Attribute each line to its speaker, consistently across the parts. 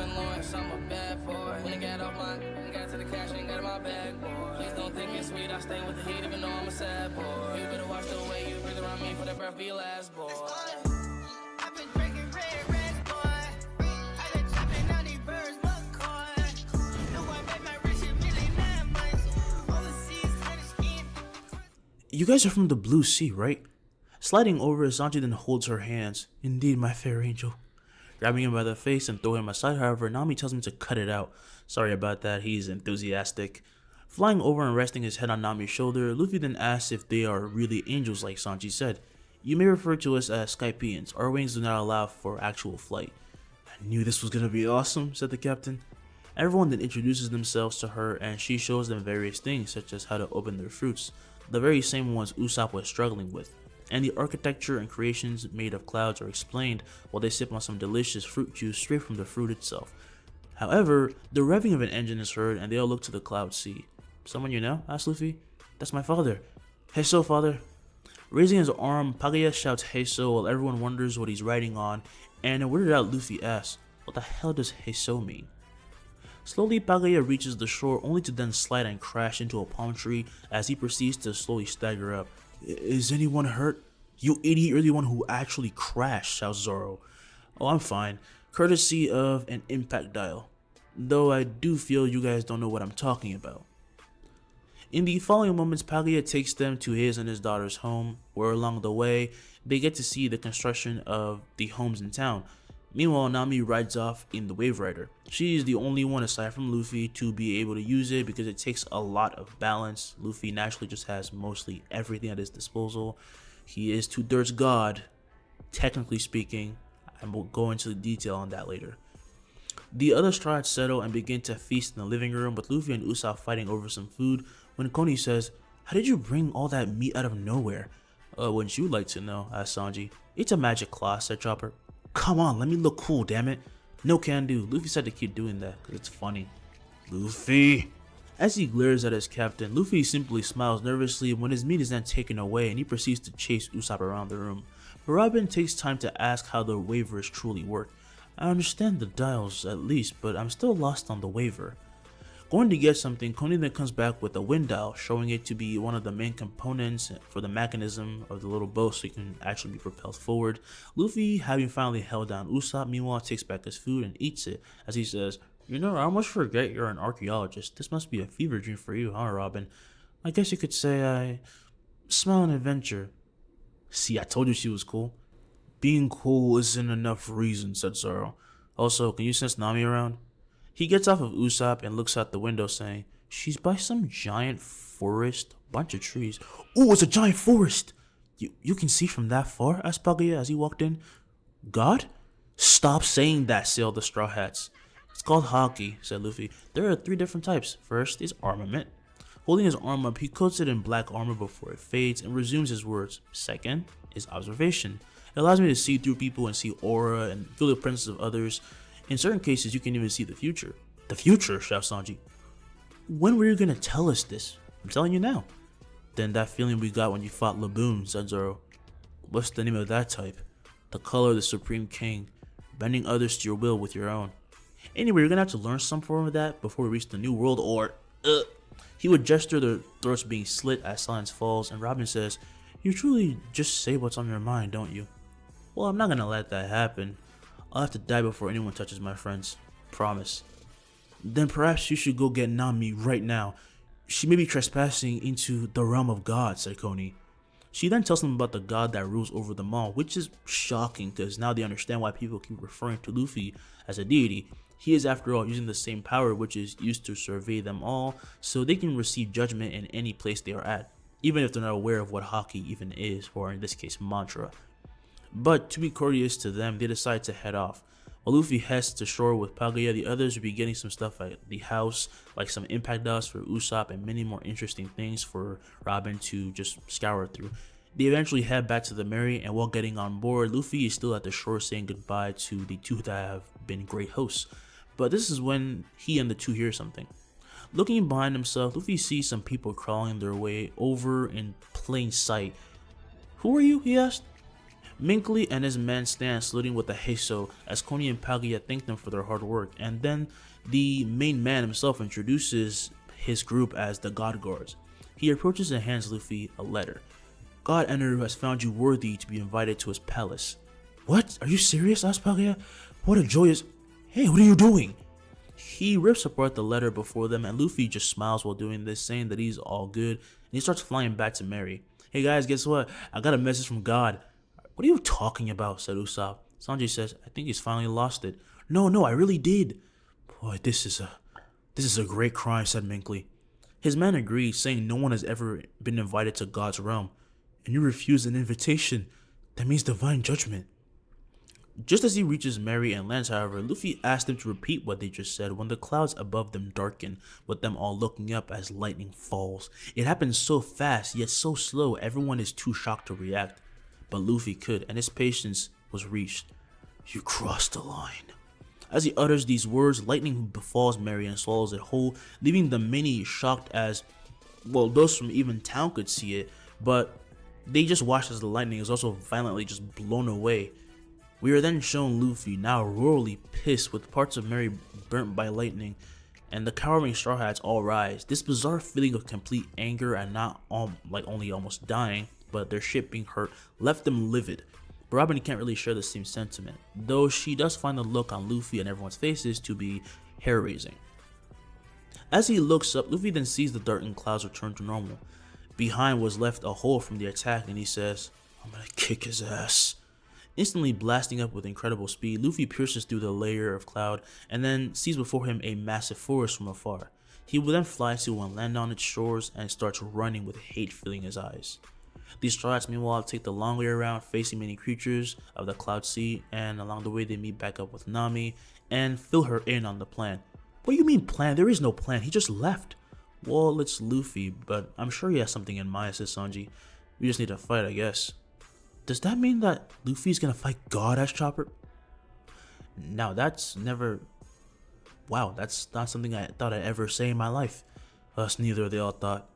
Speaker 1: influence, I'm a bad boy. When I got to the cash, ain't got in my bag, boy. Please don't think it's sweet, I stay with the heat, even though I'm a sad boy. You better watch the way you breathe around me for the breath be your last, boy. I've been drinking red, boy. I've been chopping out these birds, McCoy. No one made my rich shit really 9 months. Overseas, honey skin.
Speaker 2: You guys are from the Blue Sea, right? Sliding over, Sanji then holds her hands. Indeed, my fair angel. Grabbing him by the face and throwing him aside, however, Nami tells him to cut it out. Sorry about that, he's enthusiastic. Flying over and resting his head on Nami's shoulder, Luffy then asks if they are really angels like Sanji said. You may refer to us as Skypeans. Our wings do not allow for actual flight. I knew this was gonna be awesome, said the captain. Everyone then introduces themselves to her and she shows them various things such as how to open their fruits, the very same ones Usopp was struggling with. And the architecture and creations made of clouds are explained while they sip on some delicious fruit juice straight from the fruit itself. However, the revving of an engine is heard and they all look to the cloud sea. Someone you know? Asks Luffy. That's my father. Hey so, father. Raising his arm, Pagaya shouts hey so while everyone wonders what he's riding on, and a weirded out Luffy asks, what the hell does hey so mean? Slowly, Pagaya reaches the shore only to then slide and crash into a palm tree as he proceeds to slowly stagger up. Is anyone hurt? You idiot, you're the one who actually crashed, shouts Zoro. Oh, I'm fine. Courtesy of an impact dial. Though I do feel you guys don't know what I'm talking about. In the following moments, Pagaya takes them to his and his daughter's home, where along the way, they get to see the construction of the homes in town. Meanwhile, Nami rides off in the Wave Rider. She is the only one aside from Luffy to be able to use it because it takes a lot of balance. Luffy naturally just has mostly everything at his disposal. He is 2/3 god, technically speaking, and we'll go into the detail on that later. The other Strawhats settle and begin to feast in the living room with Luffy and Usopp fighting over some food when Coney says, how did you bring all that meat out of nowhere? Wouldn't you like to know? Asked Sanji. It's a magic claw, said Chopper. Come on, let me look cool, damn it. No can do. Luffy said to keep doing that because it's funny. Luffy. As he glares at his captain, Luffy simply smiles nervously when his meat is then taken away and he proceeds to chase Usopp around the room. But Robin takes time to ask how the waivers truly work. I understand the dials at least, but I'm still lost on the waiver. Going to get something, Coney then comes back with a wind dial, showing it to be one of the main components for the mechanism of the little boat so he can actually be propelled forward. Luffy, having finally held down Usopp, meanwhile takes back his food and eats it as he says, you know, I almost forget you're an archaeologist. This must be a fever dream for you, huh, Robin? I guess you could say I smell an adventure. See, I told you she was cool. Being cool isn't enough reason, said Zoro. Also, can you sense Nami around? He gets off of Usopp and looks out the window saying, she's by some giant forest, bunch of trees. Ooh, it's a giant forest! You can see from that far? Asked Pagaya as he walked in. God? Stop saying that, sailed the Straw Hats. It's called Haki, said Luffy. There are 3 different types. First is armament. Holding his arm up, he coats it in black armor before it fades and resumes his words. Second is observation. It allows me to see through people and see aura and feel the presence of others. In certain cases, you can even see the future. The future, shouts Sanji. When were you gonna tell us this? I'm telling you now. Then that feeling we got when you fought Laboon, said Zoro. What's the name of that type? The color of the Supreme King, bending others to your will with your own. Anyway, you're gonna have to learn some form of that before we reach the new world or... He would gesture their throats being slit as silence falls, and Robin says, you truly just say what's on your mind, don't you? Well, I'm not gonna let that happen. I'll have to die before anyone touches my friends. Promise. Then perhaps you should go get Nami right now. She may be trespassing into the realm of God, said Coney. She then tells them about the god that rules over them all, which is shocking because now they understand why people keep referring to Luffy as a deity. He is after all using the same power which is used to survey them all, so they can receive judgment in any place they are at, even if they're not aware of what Haki even is, or in this case mantra. But to be courteous to them, they decide to head off. While Luffy heads to shore with Pagaya, the others will be getting some stuff at the house, like some impact dust for Usopp and many more interesting things for Robin to just scour through. They eventually head back to the Mary, and while getting on board, Luffy is still at the shore saying goodbye to the 2 that have been great hosts. But this is when he and the 2 hear something. Looking behind himself, Luffy sees some people crawling their way over in plain sight. Who are you? He asked. Minkley and his men stand saluting with a heiso as Coney and Pagaya thank them for their hard work, and then the main man himself introduces his group as the God Guards. He approaches and hands Luffy a letter. God Eneru has found you worthy to be invited to his palace. What? Are you serious? Asked Pagaya. What a joyous... Hey, what are you doing? He rips apart the letter before them, and Luffy just smiles while doing this, saying that he's all good, and he starts flying back to Mary. Hey guys, guess what? I got a message from God. What are you talking about? Said Usopp. Sanji says, I think he's finally lost it. No, I really did. Boy, this is a great crime, said Minkley. His men agreed, saying no one has ever been invited to God's realm, and you refuse an invitation. That means divine judgment. Just as he reaches Mary and lands, however, Luffy asks them to repeat what they just said when the clouds above them darken, with them all looking up as lightning falls. It happens so fast, yet so slow, everyone is too shocked to react. But Luffy could, and his patience was reached. You crossed the line. As he utters these words, lightning befalls Mary and swallows it whole, leaving the many shocked as, well, those from even town could see it, but they just watched as the lightning is also violently just blown away. We are then shown Luffy, now royally pissed, with parts of Mary burnt by lightning, and the cowering Strawhats all rise. This bizarre feeling of complete anger and not only almost dying, but their ship being hurt, left them livid. But Robin can't really share the same sentiment, though she does find the look on Luffy and everyone's faces to be hair-raising. As he looks up, Luffy then sees the darkened clouds return to normal. Behind was left a hole from the attack, and he says, I'm gonna kick his ass. Instantly blasting up with incredible speed, Luffy pierces through the layer of cloud and then sees before him a massive forest from afar. He will then fly to and land on its shores and starts running with hate filling his eyes. These Strawhats meanwhile take the long way around, facing many creatures of the Cloud Sea, and along the way they meet back up with Nami and fill her in on the plan. What do you mean plan? There is no plan, he just left. Well, it's Luffy, but I'm sure he has something in mind, says Sanji. We just need to fight, I guess. Does that mean that Luffy's gonna fight God as Chopper? Now that's never... Wow, that's not something I thought I'd ever say in my life. Us neither, they all thought.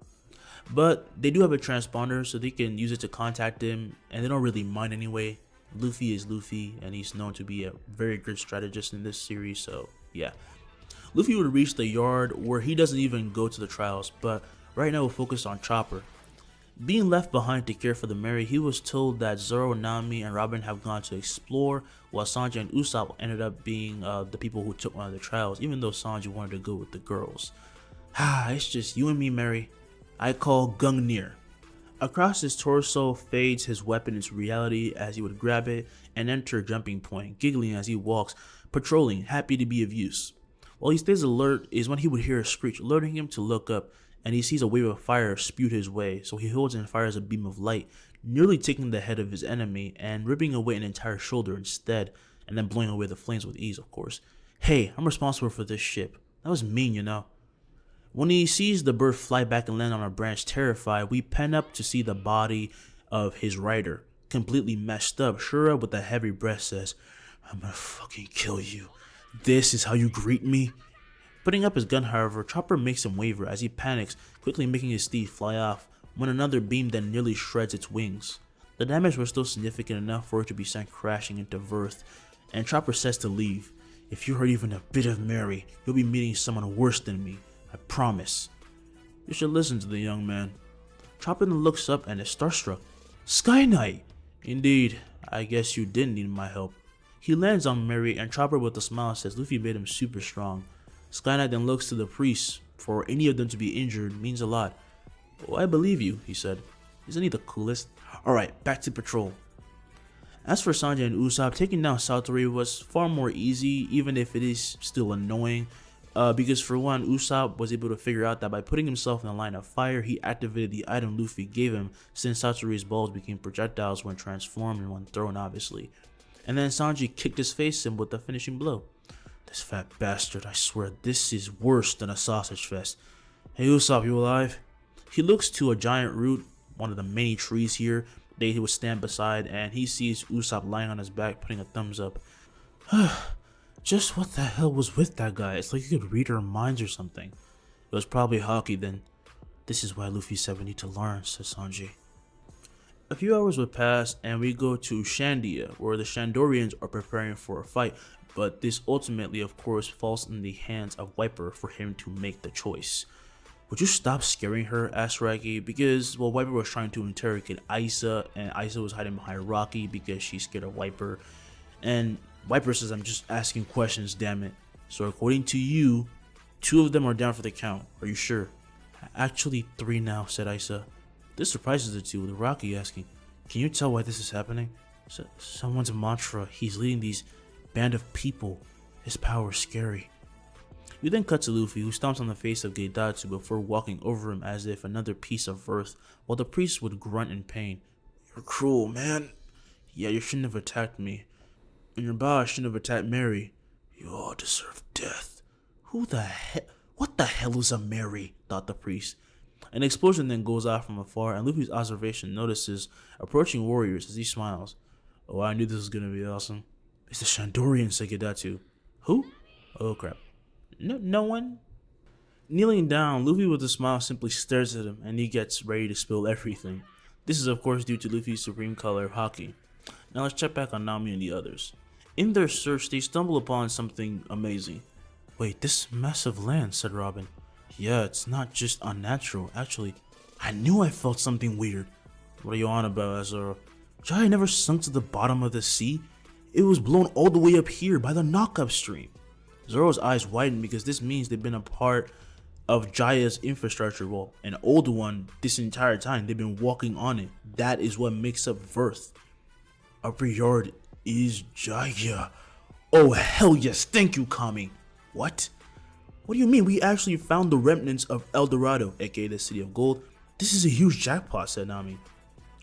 Speaker 2: But they do have a transponder, so they can use it to contact him, and they don't really mind anyway. Luffy is Luffy, and he's known to be a very good strategist in this series, so yeah. Luffy would reach the yard where he doesn't even go to the trials, but right now we'll focus on Chopper. Being left behind to care for the Mary, he was told that Zoro, Nami, and Robin have gone to explore, while Sanji and Usopp ended up being the people who took one of the trials, even though Sanji wanted to go with the girls. It's just you and me, Mary. I call Gungnir. Across his torso fades his weapon into reality as he would grab it and enter jumping point, giggling as he walks, patrolling, happy to be of use. While he stays alert is when he would hear a screech, alerting him to look up, and he sees a wave of fire spewed his way, so he holds and fires a beam of light, nearly taking the head of his enemy and ripping away an entire shoulder instead, and then blowing away the flames with ease, of course. Hey, I'm responsible for this ship. That was mean, you know. When he sees the bird fly back and land on a branch terrified, we pan up to see the body of his rider, completely messed up. Shura with a heavy breath says, I'm gonna fucking kill you. This is how you greet me? Putting up his gun, however, Chopper makes him waver as he panics, quickly making his steed fly off, when another beam then nearly shreds its wings. The damage was still significant enough for it to be sent crashing into Verth, and Chopper says to leave. If you hurt even a bit of Mary, you'll be meeting someone worse than me. I promise. You should listen to the young man. Chopper then looks up and is starstruck. Sky Knight! Indeed, I guess you didn't need my help. He lands on Mary, and Chopper with a smile says Luffy made him super strong. Sky Knight then looks to the priests. For any of them to be injured means a lot. Oh, I believe you, he said. Isn't he the coolest? Alright, back to patrol. As for Sanji and Usopp, taking down Satori was far more easy, even if it is still annoying. Because for one, Usopp was able to figure out that by putting himself in the line of fire, he activated the item Luffy gave him, since Satori's balls became projectiles when transformed and when thrown, obviously. And then Sanji kicked his face in with the finishing blow. This fat bastard, I swear this is worse than a sausage fest. Hey Usopp, you alive? He looks to a giant root, one of the many trees here, that he would stand beside, and he sees Usopp lying on his back, putting a thumbs up. Just what the hell was with that guy? It's like you could read our minds or something. It was probably Haki then. This is why Luffy said we need to learn, says Sanji. A few hours would pass and we go to Shandia, where the Shandorians are preparing for a fight, but this ultimately of course falls in the hands of Wiper for him to make the choice. Would you stop scaring her? Asked Raggy, because well, Wiper was trying to interrogate Isa, and Isa was hiding behind Rocky because she's scared of Wiper. And Wiper says, I'm just asking questions, damn it. So according to you, 2 of them are down for the count. Are you sure? Actually 3 now, said Isa. This surprises the 2, with Rocky asking, can you tell why this is happening? Someone's mantra. He's leading these band of people. His power is scary. We then cut to Luffy, who stomps on the face of Gedatsu before walking over him as if another piece of earth, while the priest would grunt in pain. You're cruel, man. Yeah, you shouldn't have attacked me. And your boss shouldn't have attacked Mary. You all deserve death. Who the hell? What the hell is a Mary? Thought the priest. An explosion then goes off from afar, and Luffy's observation notices approaching warriors as he smiles. Oh, I knew this was gonna be awesome. It's the Shandorian, said Gedatsu. Who? Oh crap. No one? Kneeling down, Luffy with a smile simply stares at him, and he gets ready to spill everything. This is of course due to Luffy's supreme color, Haki. Now let's check back on Nami and the others. In their search, they stumble upon something amazing. Wait, this massive land, said Robin. Yeah, it's not just unnatural. Actually, I knew I felt something weird. What are you on about, Azura? Jai never sunk to the bottom of the sea. It was blown all the way up here by the knock-up stream. Zoro's eyes widen because this means they've been a part of Jaya's infrastructure. Well, an old one this entire time. They've been walking on it. That is what makes up Verth. Upper Yard is Jaya. Oh, hell yes. Thank you, Kami. What? What do you mean? We actually found the remnants of El Dorado, aka the City of Gold. This is a huge jackpot, said Nami.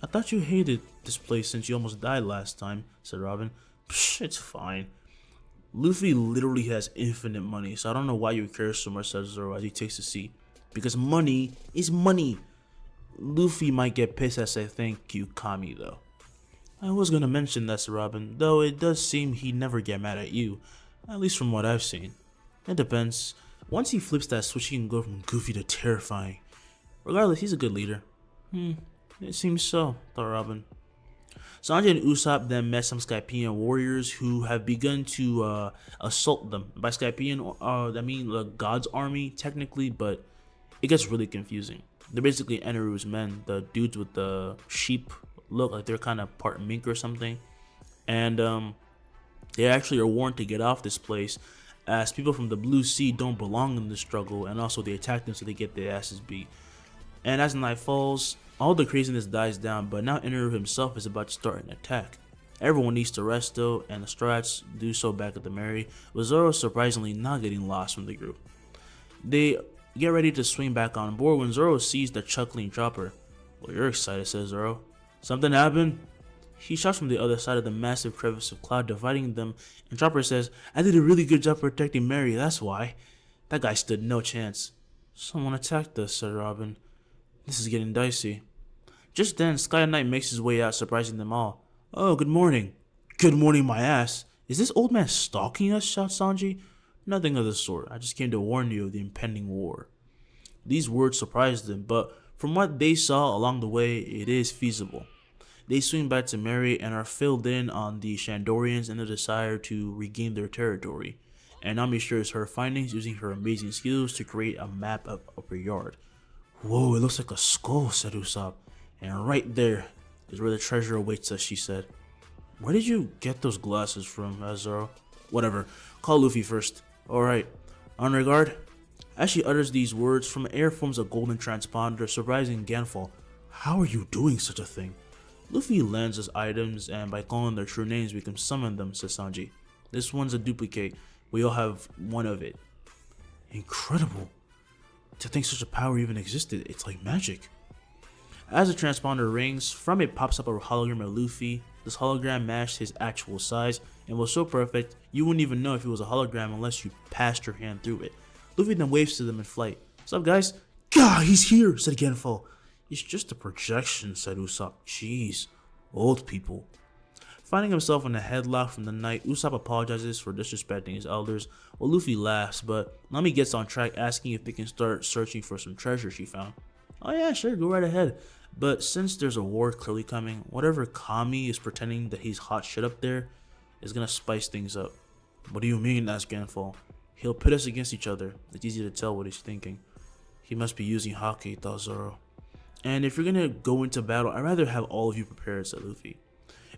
Speaker 2: I thought you hated this place since you almost died last time, said Robin. Psh, it's fine. Luffy literally has infinite money, so I don't know why you care so much, says Zoro as he takes a seat. Because money is money. Luffy might get pissed as I thank you, Kami, though. I was gonna mention that, said Robin, though it does seem he'd never get mad at you. At least from what I've seen. It depends. Once he flips that switch, he can go from goofy to terrifying. Regardless, he's a good leader. It seems so, thought Robin. Sanji and Usopp then met some Skypiea warriors who have begun to assault them. By Skypiea, I mean the God's army, technically, but it gets really confusing. They're basically Eneru's men, the dudes with the sheep look, like they're kind of part mink or something. And they actually are warned to get off this place, as people from the Blue Sea don't belong in the struggle, and also they attack them so they get their asses beat. And as night falls, all the craziness dies down, but now Eneru himself is about to start an attack. Everyone needs to rest though, and the Strawhats do so back at the Mary, with Zoro surprisingly not getting lost from the group. They get ready to swing back on board when Zoro sees the chuckling Chopper. Well, you're excited, says Zoro. Something happened? He shouts from the other side of the massive crevice of cloud dividing them, and Chopper says, I did a really good job protecting Mary, that's why. That guy stood no chance. Someone attacked us, said Robin. This is getting dicey. Just then, Sky Knight makes his way out, surprising them all. Oh, good morning. Good morning, my ass. Is this old man stalking us? Shouts Sanji. Nothing of the sort. I just came to warn you of the impending war. These words surprised them, but from what they saw along the way, it is feasible. They swing back to Mary and are filled in on the Shandorians and the desire to regain their territory. And Nami shares her findings using her amazing skills to create a map of Upper Yard. Whoa, it looks like a skull, said Usopp. And right there is where the treasure awaits us, she said. Where did you get those glasses from, Zoro? Whatever, call Luffy first. Alright, on regard. As she utters these words, from air forms a golden transponder, surprising Ganfall. How are you doing such a thing? Luffy lends us items, and by calling their true names, we can summon them, says Sanji. This one's a duplicate. We all have one of it. Incredible. To think such a power even existed, it's like magic. As the transponder rings, from it pops up a hologram of Luffy. This hologram matched his actual size and was so perfect you wouldn't even know if it was a hologram unless you passed your hand through it. Luffy then waves to them in flight. What's up, guys? God, he's here, said Ganfall. It's just a projection, said Usopp. Jeez, old people. Finding himself in a headlock from the night, Usopp apologizes for disrespecting his elders, while Luffy laughs, but Nami gets on track asking if they can start searching for some treasure she found. Oh yeah, sure, go right ahead. But since there's a war clearly coming, whatever Kami is pretending that he's hot shit up there is gonna spice things up. What do you mean? Asked Ganfall. He'll pit us against each other. It's easy to tell what he's thinking. He must be using Haki, thought Zoro. And if you're gonna go into battle, I'd rather have all of you prepared, said Luffy.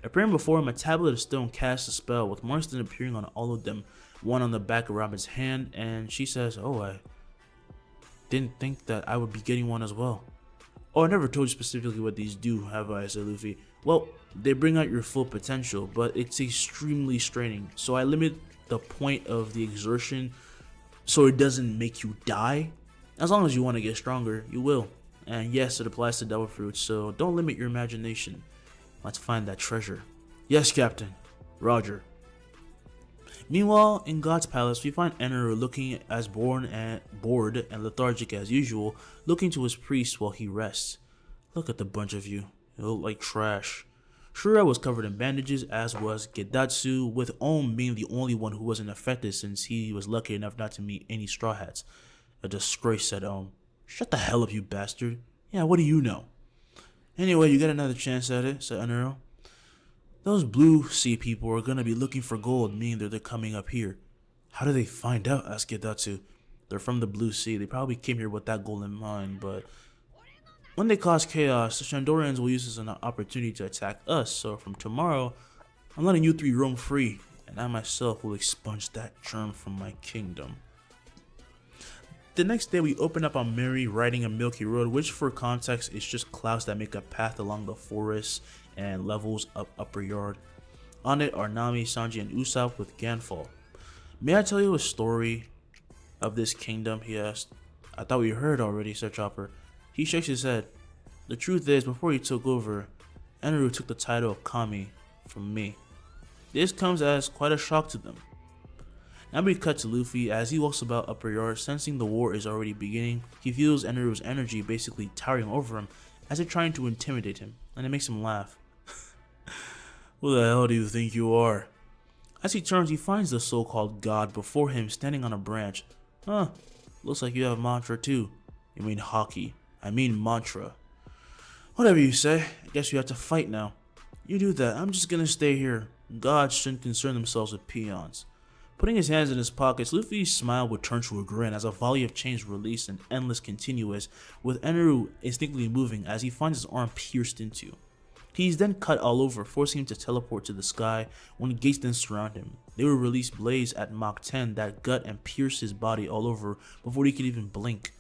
Speaker 2: Appearing before him, a tablet of stone casts a spell, with Marston appearing on all of them, one on the back of Robin's hand, and she says, "Oh, I didn't think that I would be getting one as well." "Oh, I never told you specifically what these do, have I?" said Luffy. "Well, they bring out your full potential, but it's extremely straining, so I limit the point of the exertion so it doesn't make you die. As long as you want to get stronger, you will. And yes, it applies to devil fruits, so don't limit your imagination. Let's find that treasure." "Yes, Captain." "Roger." Meanwhile, in God's palace, we find Eneru looking as bored and lethargic as usual, looking to his priest while he rests. "Look at the bunch of you. You look like trash." Shura was covered in bandages, as was Gedatsu, with Om being the only one who wasn't affected since he was lucky enough not to meet any Strawhats. "A disgrace," said Om. "Shut the hell up, you bastard. Yeah, what do you know?" "Anyway, you get another chance at it," said Eneru. "Those blue sea people are gonna be looking for gold, meaning that they're coming up here." "How do they find out?" asked Gedatsu. "They're from the blue sea. They probably came here with that gold in mind, but when they cause chaos, the Shandorians will use this as an opportunity to attack us, so from tomorrow, I'm letting you three roam free, and I myself will expunge that germ from my kingdom." The next day, we open up on Mary riding a milky road, which for context is just clouds that make a path along the forest and levels up Upper Yard. On it are Nami, Sanji, and Usopp with Ganfall. "May I tell you a story of this kingdom?" he asked. "I thought we heard already," said Chopper. He shakes his head. "The truth is, before he took over, Eneru took the title of Kami from me. This comes as quite a shock to them." Now we cut to Luffy as he walks about Upper Yard, sensing the war is already beginning. He feels Eneru's energy basically towering over him as if trying to intimidate him, and it makes him laugh. "Who the hell do you think you are?" As he turns, he finds the so-called god before him standing on a branch. "Huh, looks like you have mantra too." "You mean Haki. I mean mantra." "Whatever you say, I guess you have to fight now." "You do that, I'm just gonna stay here. Gods shouldn't concern themselves with peons." Putting his hands in his pockets, Luffy's smile would turn to a grin as a volley of chains released and endless continuous, with Eneru instinctively moving as he finds his arm pierced into. He is then cut all over, forcing him to teleport to the sky when gates then surround him. They will release blades at Mach 10 that gut and pierce his body all over before he could even blink.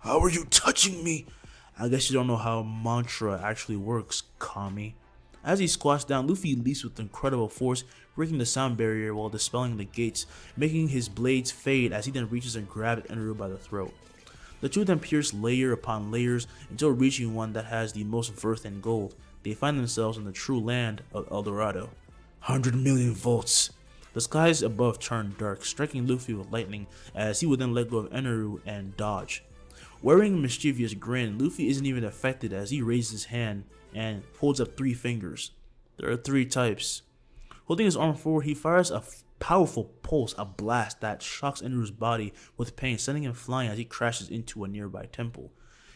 Speaker 2: "How are you touching me?" "I guess you don't know how mantra actually works, Kami." As he squats down, Luffy leaps with incredible force, breaking the sound barrier while dispelling the gates, making his blades fade as he then reaches and grabs Eneru by the throat. The two then pierce layer upon layers until reaching one that has the most worth in gold. They find themselves in the true land of El Dorado. 100 million volts. The skies above turn dark, striking Luffy with lightning as he would then let go of Eneru and dodge. Wearing a mischievous grin, Luffy isn't even affected as he raises his hand and holds up 3 fingers. There are 3 types. Holding his arm forward, he fires a powerful pulse, a blast that shocks Eneru's body with pain, sending him flying as he crashes into a nearby temple.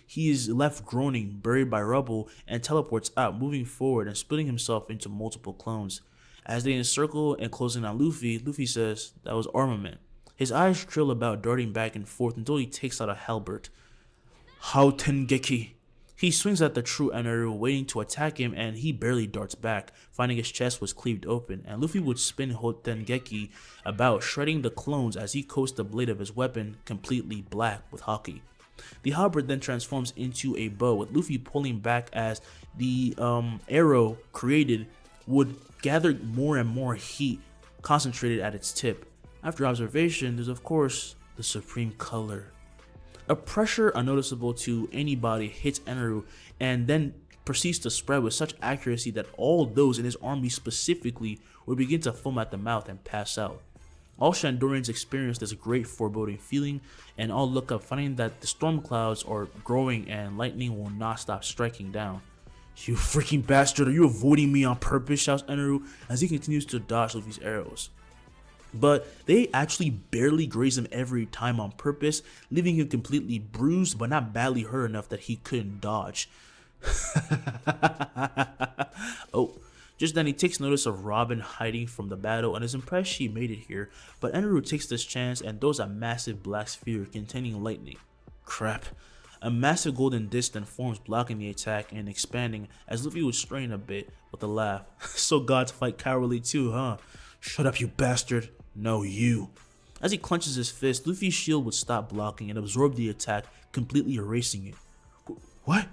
Speaker 2: He is left groaning, buried by rubble, and teleports out, moving forward and splitting himself into multiple clones. As they encircle and closing on Luffy, Luffy says, "That was armament." His eyes trail about, darting back and forth until he takes out a halberd. "How Tengeki." He swings at the true Eneru, waiting to attack him, and he barely darts back, finding his chest was cleaved open, and Luffy would spin Hotengeki about, shredding the clones as he coats the blade of his weapon completely black with Haki. The halberd then transforms into a bow, with Luffy pulling back as the arrow created would gather more and more heat concentrated at its tip. After observation, there's of course the supreme color. A pressure unnoticeable to anybody hits Eneru and then proceeds to spread with such accuracy that all those in his army specifically would begin to foam at the mouth and pass out. All Shandorians experience this great foreboding feeling and all look up, finding that the storm clouds are growing and lightning will not stop striking down. "You freaking bastard, are you avoiding me on purpose?" shouts Eneru as he continues to dodge Luffy's arrows. But they actually barely graze him every time on purpose, leaving him completely bruised but not badly hurt enough that he couldn't dodge. Oh, just then he takes notice of Robin hiding from the battle and is impressed she made it here, but Eneru takes this chance and throws a massive black sphere containing lightning. Crap. A massive golden disc then forms, blocking the attack and expanding as Luffy would strain a bit with a laugh. So gods fight cowardly too, huh? Shut up, you bastard. No, you. As he clenches his fist, Luffy's shield would stop blocking and absorb the attack, completely erasing it. What?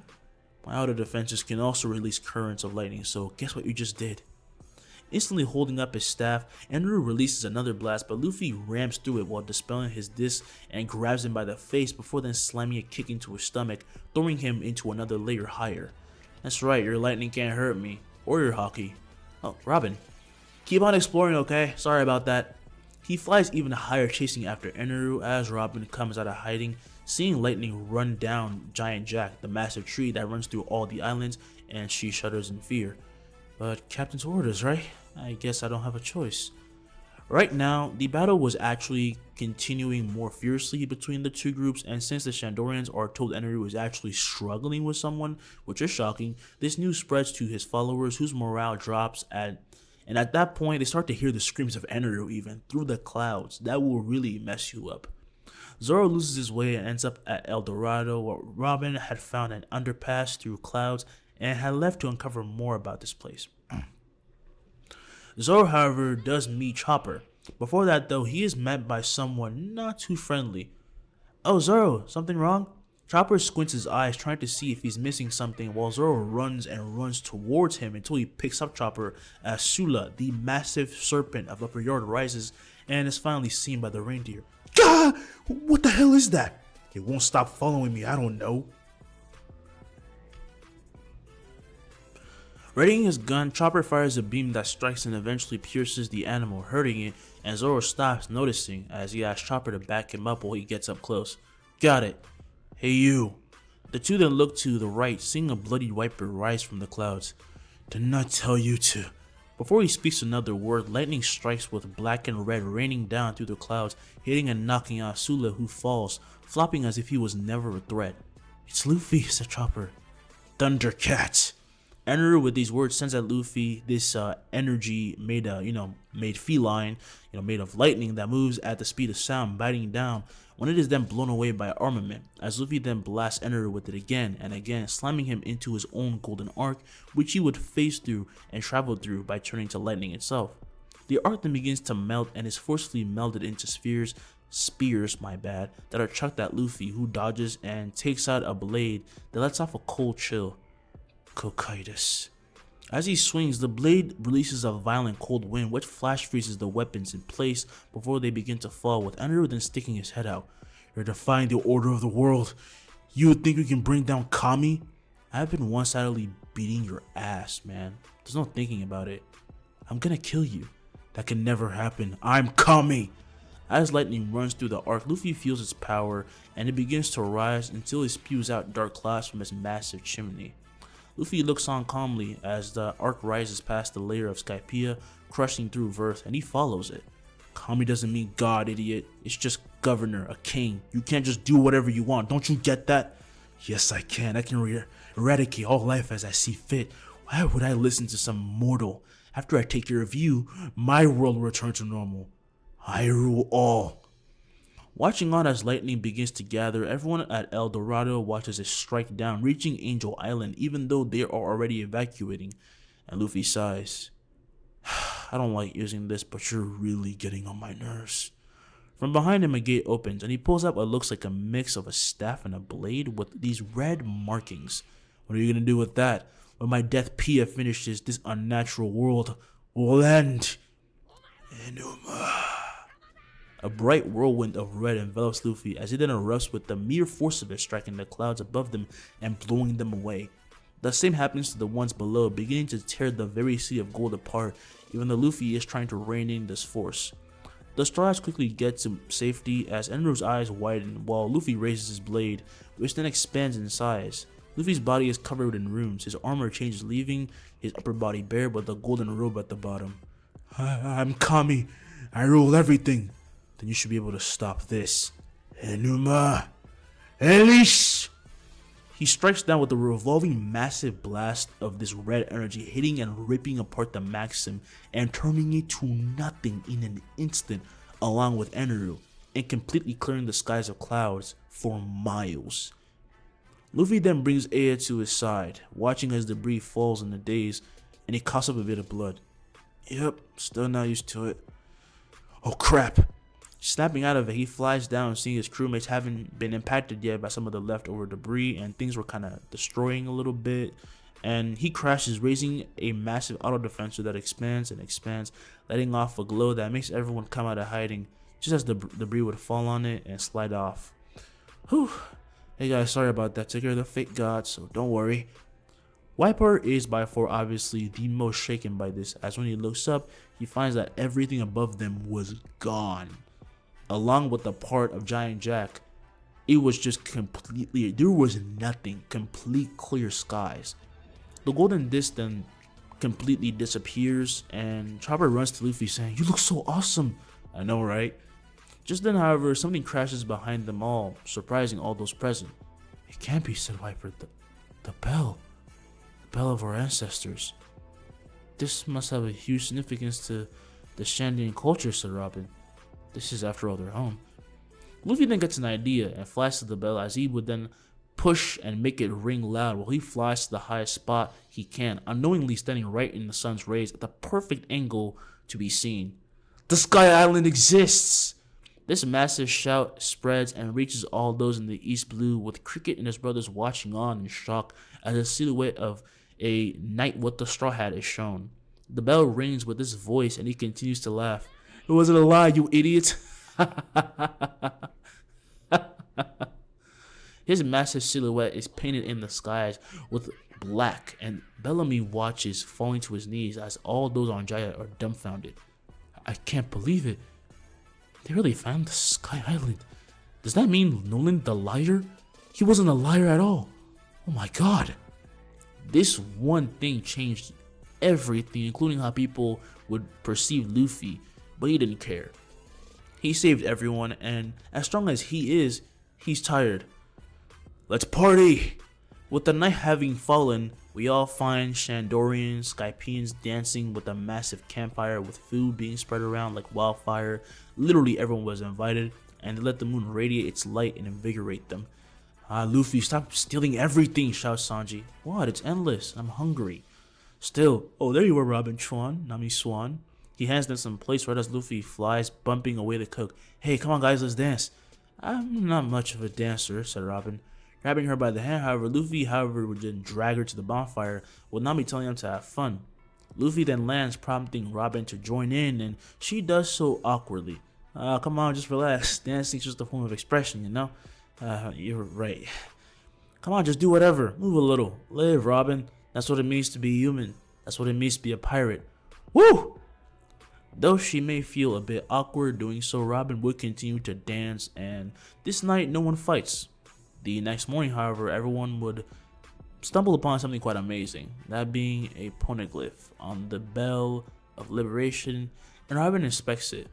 Speaker 2: My outer defenses can also release currents of lightning, so guess what you just did? Instantly holding up his staff, Eneru releases another blast, but Luffy rams through it while dispelling his disc and grabs him by the face before then slamming a kick into his stomach, throwing him into another layer higher. That's right, your lightning can't hurt me. Or your Haki. Oh, Robin. Keep on exploring, okay? Sorry about that. He flies even higher, chasing after Eneru as Robin comes out of hiding, seeing lightning run down Giant Jack, the massive tree that runs through all the islands, and she shudders in fear. But Captain's orders, right? I guess I don't have a choice. Right now, the battle was actually continuing more fiercely between the two groups, and since the Shandorians are told Eneru is actually struggling with someone, which is shocking, this news spreads to his followers whose morale drops and at that point they start to hear the screams of Eneru even through the clouds. That will really mess you up. Zoro loses his way and ends up at El Dorado, where Robin had found an underpass through clouds and had left to uncover more about this place. Zoro, however, does meet Chopper. Before that, though, he is met by someone not too friendly. Oh, Zoro, something wrong? Chopper squints his eyes, trying to see if he's missing something, while Zoro runs and runs towards him until he picks up Chopper as Sula, the massive serpent of Upper Yard, rises and is finally seen by the reindeer. Gah! What the hell is that? It won't stop following me, I don't know. Readying his gun, Chopper fires a beam that strikes and eventually pierces the animal, hurting it, and Zoro stops, noticing as he asks Chopper to back him up while he gets up close. Got it. Hey you. The two then look to the right, seeing a bloody viper rise from the clouds. Didn't I tell you to? Before he speaks another word, lightning strikes with black and red raining down through the clouds, hitting and knocking out Sula, who falls, flopping as if he was never a threat. It's Luffy, said Chopper. Thundercat. Eneru with these words sends at Luffy this energy made feline, made of lightning that moves at the speed of sound, biting down when it is then blown away by armament, as Luffy then blasts Eneru with it again and again, slamming him into his own golden arc, which he would phase through and travel through by turning to lightning itself. The arc then begins to melt and is forcefully melded into spears that are chucked at Luffy, who dodges and takes out a blade that lets off a cold chill. Cocytus. As he swings, the blade releases a violent cold wind which flash freezes the weapons in place before they begin to fall, with Eneru then sticking his head out. You're defying the order of the world. You would think you can bring down Kami? I've been one-sidedly beating your ass, man. There's no thinking about it. I'm gonna kill you. That can never happen. I'm Kami! As lightning runs through the arc, Luffy feels its power and it begins to rise until it spews out dark clouds from its massive chimney. Luffy looks on calmly as the arc rises past the layer of Skypiea, crushing through Verth, and he follows it. Kami doesn't mean God, idiot. It's just governor, a king. You can't just do whatever you want. Don't you get that? Yes, I can. I can eradicate all life as I see fit. Why would I listen to some mortal? After I take care of you, my world will return to normal. I rule all. Watching on as lightning begins to gather, everyone at El Dorado watches it strike down, reaching Angel Island, even though they are already evacuating, and Luffy sighs. I don't like using this, but you're really getting on my nerves. From behind him, a gate opens, and he pulls up what looks like a mix of a staff and a blade with these red markings. What are you going to do with that? When my death Pia finishes, this unnatural world will end. Enuma. A bright whirlwind of red envelops Luffy as he then erupts with the mere force of it, striking the clouds above them and blowing them away. The same happens to the ones below, beginning to tear the very sea of gold apart, even though Luffy is trying to rein in this force. The Strawhats quickly get to safety as Eneru's eyes widen while Luffy raises his blade, which then expands in size. Luffy's body is covered in runes, his armor changes, leaving his upper body bare with a golden robe at the bottom. I'm Kami. I rule everything. Then you should be able to stop this. Enuma! Elish! He strikes down with a revolving massive blast of this red energy, hitting and ripping apart the Maxim and turning it to nothing in an instant, along with Eneru, and completely clearing the skies of clouds for miles. Luffy then brings Aya to his side, watching as debris falls in the daze, and he coughs up a bit of blood. Yep, still not used to it. Oh crap! Snapping out of it, he flies down, seeing his crewmates haven't been impacted yet by some of the leftover debris, and things were kind of destroying a little bit. And he crashes, raising a massive auto defensor that expands and expands, letting off a glow that makes everyone come out of hiding, just as the debris would fall on it and slide off. Whew. Hey guys, sorry about that. Took care of the fake gods, so don't worry. Wiper is by far obviously the most shaken by this, as when he looks up, he finds that everything above them was gone. Along with the part of Giant Jack, it was just completely, there was nothing, complete clear skies. The golden disc then completely disappears, and Chopper runs to Luffy saying, "You look so awesome." I know, right? Just then, however, something crashes behind them all, surprising all those present. "It can't be," said Wiper. The bell. The bell of our ancestors. "This must have a huge significance to the Shandian culture," said Robin. "This is after all their home." Luffy then gets an idea and flies to the bell, as he would then push and make it ring loud while he flies to the highest spot he can, unknowingly standing right in the sun's rays at the perfect angle to be seen. The Sky Island exists! This massive shout spreads and reaches all those in the East Blue, with Cricket and his brothers watching on in shock as a silhouette of a knight with the straw hat is shown. The bell rings with his voice, and he continues to laugh. "It wasn't a lie, you idiot." His massive silhouette is painted in the skies with black, and Bellamy watches, falling to his knees as all those on Jaya are dumbfounded. "I can't believe it. They really found the Sky Island. Does that mean Nolan the liar? He wasn't a liar at all. Oh my god." This one thing changed everything, including how people would perceive Luffy, but he didn't care. He saved everyone, and as strong as he is, he's tired. "Let's party!" With the night having fallen, we all find Shandorians, Skypeans dancing with a massive campfire with food being spread around like wildfire. Literally everyone was invited, and they let the moon radiate its light and invigorate them. Luffy, stop stealing everything," shouts Sanji. "What? It's endless. I'm hungry." Still, "Oh, there you are, Robin Chuan, Nami Swan." He hands them some plates right as Luffy flies, bumping away the cook. "Hey, come on guys, let's dance." "I'm not much of a dancer," said Robin. Grabbing her by the hand, Luffy would then drag her to the bonfire, with Nami telling him to have fun. Luffy then lands, prompting Robin to join in, and she does so awkwardly. Come on, just relax. Dancing's just a form of expression, you know? You're right. Come on, just do whatever. Move a little. Live, Robin. That's what it means to be human. That's what it means to be a pirate. Woo! Though she may feel a bit awkward doing so, Robin would continue to dance, and this night no one fights. The next morning, however, everyone would stumble upon something quite amazing, that being a poneglyph on the Bell of Liberation, and Robin inspects it.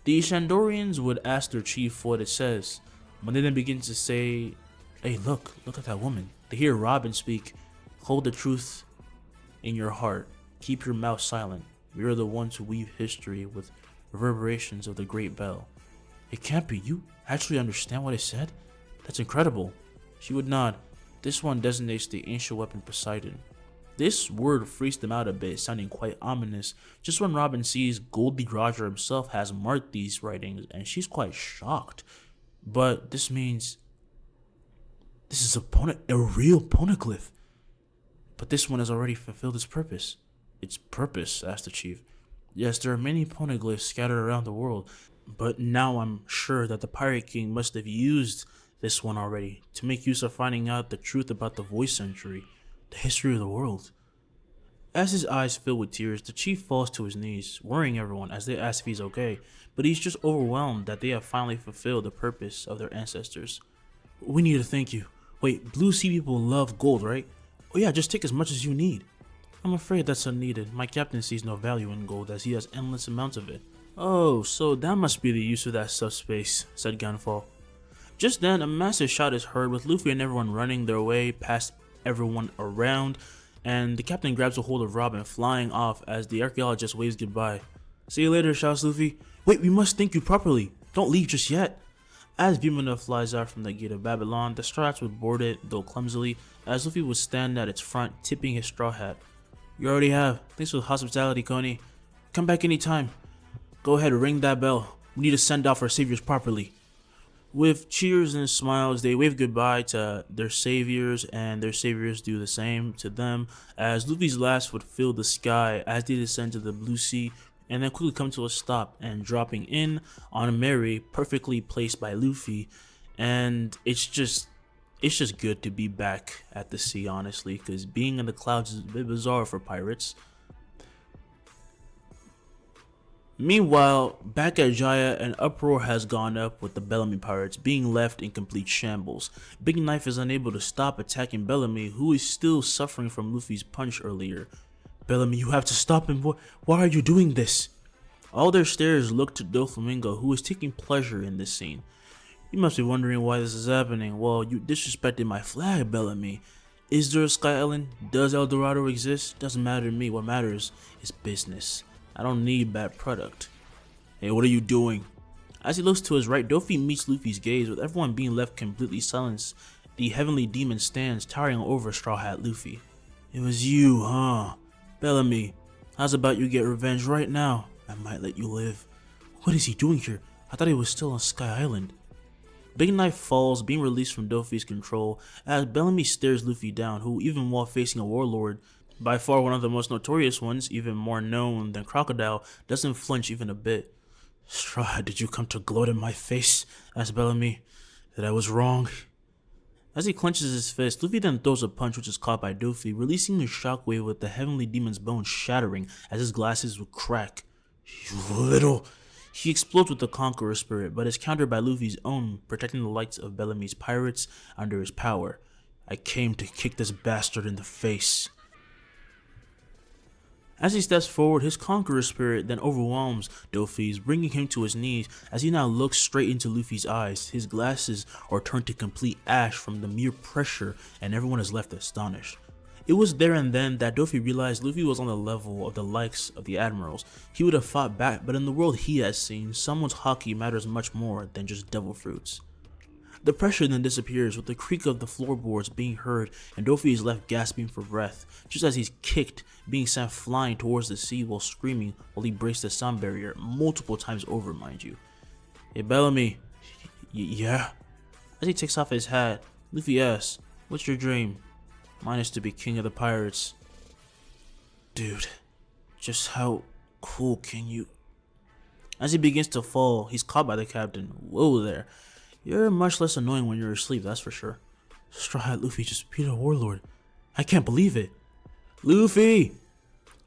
Speaker 2: The Shandorians would ask their chief what it says, when they then begin to say, "Hey, look at that woman." They hear Robin speak, "Hold the truth in your heart, keep your mouth silent. We are the ones who weave history with reverberations of the Great Bell." "It can't be. You actually understand what I said? That's incredible." She would nod. "This one designates the ancient weapon Poseidon." This word freaks them out a bit, sounding quite ominous, just when Robin sees Goldie Roger himself has marked these writings, and she's quite shocked. But this means this is a real poneglyph. "But this one has already fulfilled its purpose." "Its purpose?" asked the chief. "Yes, there are many poneglyphs scattered around the world, but now I'm sure that the Pirate King must have used this one already to make use of finding out the truth about the Voice Century, the history of the world." As his eyes fill with tears, the chief falls to his knees, worrying everyone as they ask if he's okay, but he's just overwhelmed that they have finally fulfilled the purpose of their ancestors. "We need to thank you. Wait, Blue Sea people love gold, right?" "Oh yeah, just take as much as you need." "I'm afraid that's unneeded. My captain sees no value in gold as he has endless amounts of it." "Oh, so that must be the use of that subspace," said Gunfall. Just then, a massive shout is heard with Luffy and everyone running their way past everyone around, and the captain grabs a hold of Robin, flying off as the archaeologist waves goodbye. "See you later," shouts Luffy. "Wait, we must thank you properly. Don't leave just yet." As Bimuna flies out from the gate of Babylon, the Strawhats would board it, though clumsily, as Luffy would stand at its front, tipping his straw hat. "You already have. Thanks for the hospitality, Coney. Come back anytime. Go ahead, ring that bell. We need to send off our saviors properly." With cheers and smiles, they wave goodbye to their saviors, and their saviors do the same to them, as Luffy's last would fill the sky as they descend to the blue sea, and then quickly come to a stop and dropping in on Mary, perfectly placed by Luffy. And it's just good to be back at the sea, honestly, because being in the clouds is a bit bizarre for pirates. Meanwhile, back at Jaya, an uproar has gone up with the Bellamy pirates being left in complete shambles. Big Knife is unable to stop attacking Bellamy, who is still suffering from Luffy's punch earlier. "Bellamy, you have to stop him. Why are you doing this?" All their stares look to Doflamingo, who is taking pleasure in this scene. "You must be wondering why this is happening. Well, you disrespected my flag, Bellamy. Is there a Sky Island? Does El Dorado exist? Doesn't matter to me. What matters is business. I don't need bad product." "Hey, what are you doing?" As he looks to his right, Doffy meets Luffy's gaze, with everyone being left completely silenced. The heavenly demon stands, towering over Straw Hat Luffy. "It was you, huh? Bellamy, how's about you get revenge right now? I might let you live." "What is he doing here? I thought he was still on Sky Island." Big Knife falls, being released from Doffy's control, as Bellamy stares Luffy down, who, even while facing a warlord, by far one of the most notorious ones, even more known than Crocodile, doesn't flinch even a bit. "Straw Hat, did you come to gloat in my face?" asked Bellamy. "That I was wrong?" As he clenches his fist, Luffy then throws a punch which is caught by Doffy, releasing a shockwave with the heavenly demon's bones shattering as his glasses would crack. "You little..." He explodes with the Conqueror spirit, but is countered by Luffy's own, protecting the lights of Bellamy's pirates under his power. "I came to kick this bastard in the face." As he steps forward, his Conqueror spirit then overwhelms Doffy's, bringing him to his knees as he now looks straight into Luffy's eyes. His glasses are turned to complete ash from the mere pressure, and everyone is left astonished. It was there and then that Doffy realized Luffy was on the level of the likes of the admirals. He would have fought back, but in the world he has seen, someone's Haki matters much more than just devil fruits. The pressure then disappears, with the creak of the floorboards being heard, and Doffy is left gasping for breath, just as he's kicked, being sent flying towards the sea while screaming while he breaks the sound barrier multiple times over, mind you. "Hey, Bellamy." Yeah?" As he takes off his hat, Luffy asks, "What's your dream?" "Mine is to be king of the pirates." "Dude, just how cool can you..." As he begins to fall, he's caught by the captain. "Whoa there. You're much less annoying when you're asleep, that's for sure." "Straw Hat Luffy just beat a warlord. I can't believe it." "Luffy!"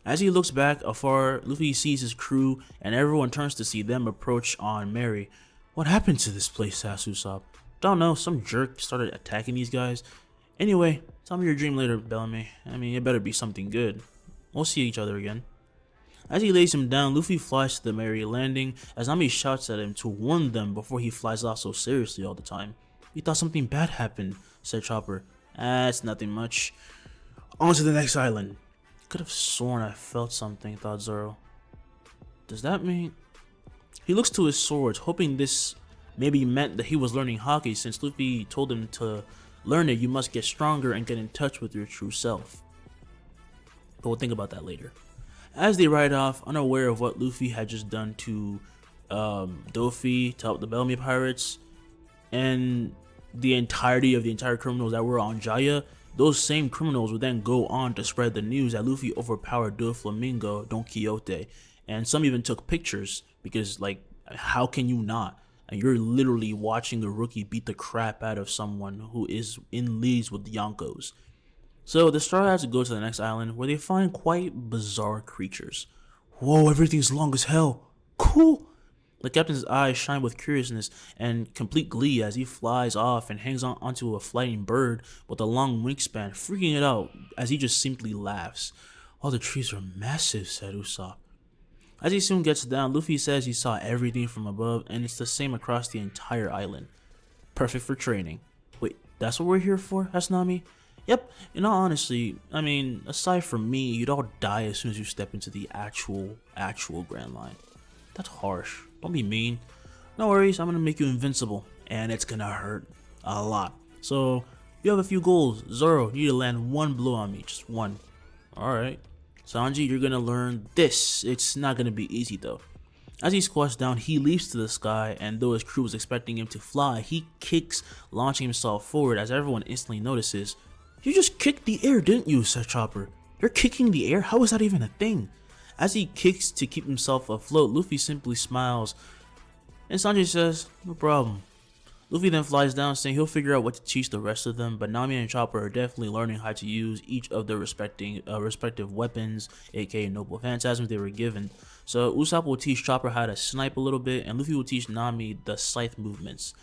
Speaker 2: As he looks back afar, Luffy sees his crew, and everyone turns to see them approach on Mary. "What happened to this place?" asks Usopp. "Don't know, some jerk started attacking these guys. Anyway, tell me your dream later, Bellamy. I mean, it better be something good. We'll see each other again." As he lays him down, Luffy flies to the Mary landing as Nami shouts at him to warn them before he flies off so seriously all the time. "We thought something bad happened," said Chopper. It's nothing much. On to the next island." "Could have sworn I felt something," thought Zoro. "Does that mean..." He looks to his swords, hoping this maybe meant that he was learning Haki, since Luffy told him to learn it you must get stronger and get in touch with your true self. But we'll think about that later. As they ride off, unaware of what Luffy had just done to Doffy, to help the Bellamy pirates, and the entirety of the entire criminals that were on Jaya, those same criminals would then go on to spread the news that Luffy overpowered Doflamingo, Don Quixote, and some even took pictures, because, like, how can you not? And you're literally watching a rookie beat the crap out of someone who is in leagues with the Yonkos. So the Strawhats go to the next island, where they find quite bizarre creatures. "Whoa, everything's long as hell. Cool." The captain's eyes shine with curiousness and complete glee as he flies off and hangs onto a flying bird with a long wingspan, freaking it out as he just simply laughs. "All the trees are massive," said Usopp. As he soon gets down, Luffy says he saw everything from above, and it's the same across the entire island. Perfect for training. Wait, that's what we're here for? Asked Nami. Yep, in all honesty, I mean, aside from me, you'd all die as soon as you step into the actual Grand Line. That's harsh. Don't be mean. No worries, I'm gonna make you invincible, and it's gonna hurt a lot. So, you have a few goals. Zoro, you need to land one blow on me, just one. Alright. Sanji, you're gonna learn this. It's not gonna be easy though. As he squats down, he leaps to the sky, and though his crew was expecting him to fly, he kicks, launching himself forward as everyone instantly notices. You just kicked the air, didn't you? Said Chopper. You're kicking the air? How is that even a thing? As he kicks to keep himself afloat, Luffy simply smiles, and Sanji says, no problem. Luffy then flies down, saying he'll figure out what to teach the rest of them, but Nami and Chopper are definitely learning how to use each of their respective weapons, aka noble phantasms they were given. So Usopp will teach Chopper how to snipe a little bit, and Luffy will teach Nami the scythe movements.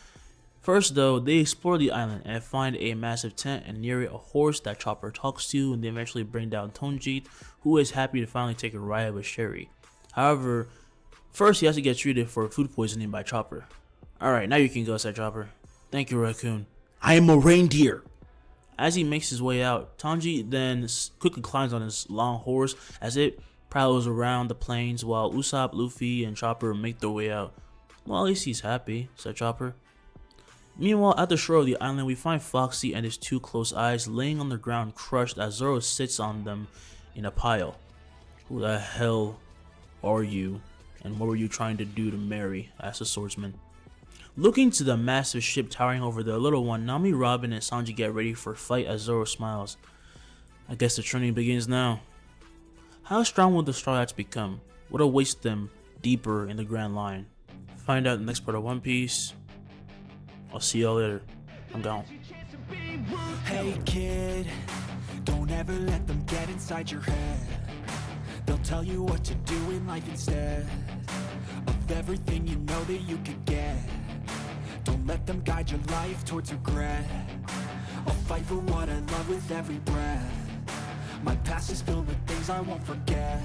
Speaker 2: First though, they explore the island and find a massive tent, and near it a horse that Chopper talks to, and they eventually bring down Tonjit, who is happy to finally take a ride with Sherry. However, first he has to get treated for food poisoning by Chopper. Alright, now you can go, said Chopper. Thank you, Raccoon. I am a reindeer! As he makes his way out, Tonjit then quickly climbs on his long horse as it prowls around the plains while Usopp, Luffy, and Chopper make their way out. Well, at least he's happy, said Chopper. Meanwhile, at the shore of the island, we find Foxy and his two close eyes laying on the ground crushed as Zoro sits on them in a pile. Who the hell are you, and what were you trying to do to Mary? Asked the swordsman. Looking to the massive ship towering over the little one, Nami, Robin, and Sanji get ready for a fight as Zoro smiles. I guess the training begins now. How strong will the Strawhats become? What awaits them deeper in the Grand Line? Find out in the next part of One Piece. I'll see y'all later. I'm gone.
Speaker 3: Hey kid, don't ever let them get inside your head. They'll tell you what to do in life instead of everything you know that you could get. Don't let them guide your life towards regret. I'll fight for what I love with every breath. My past is filled with things I won't forget.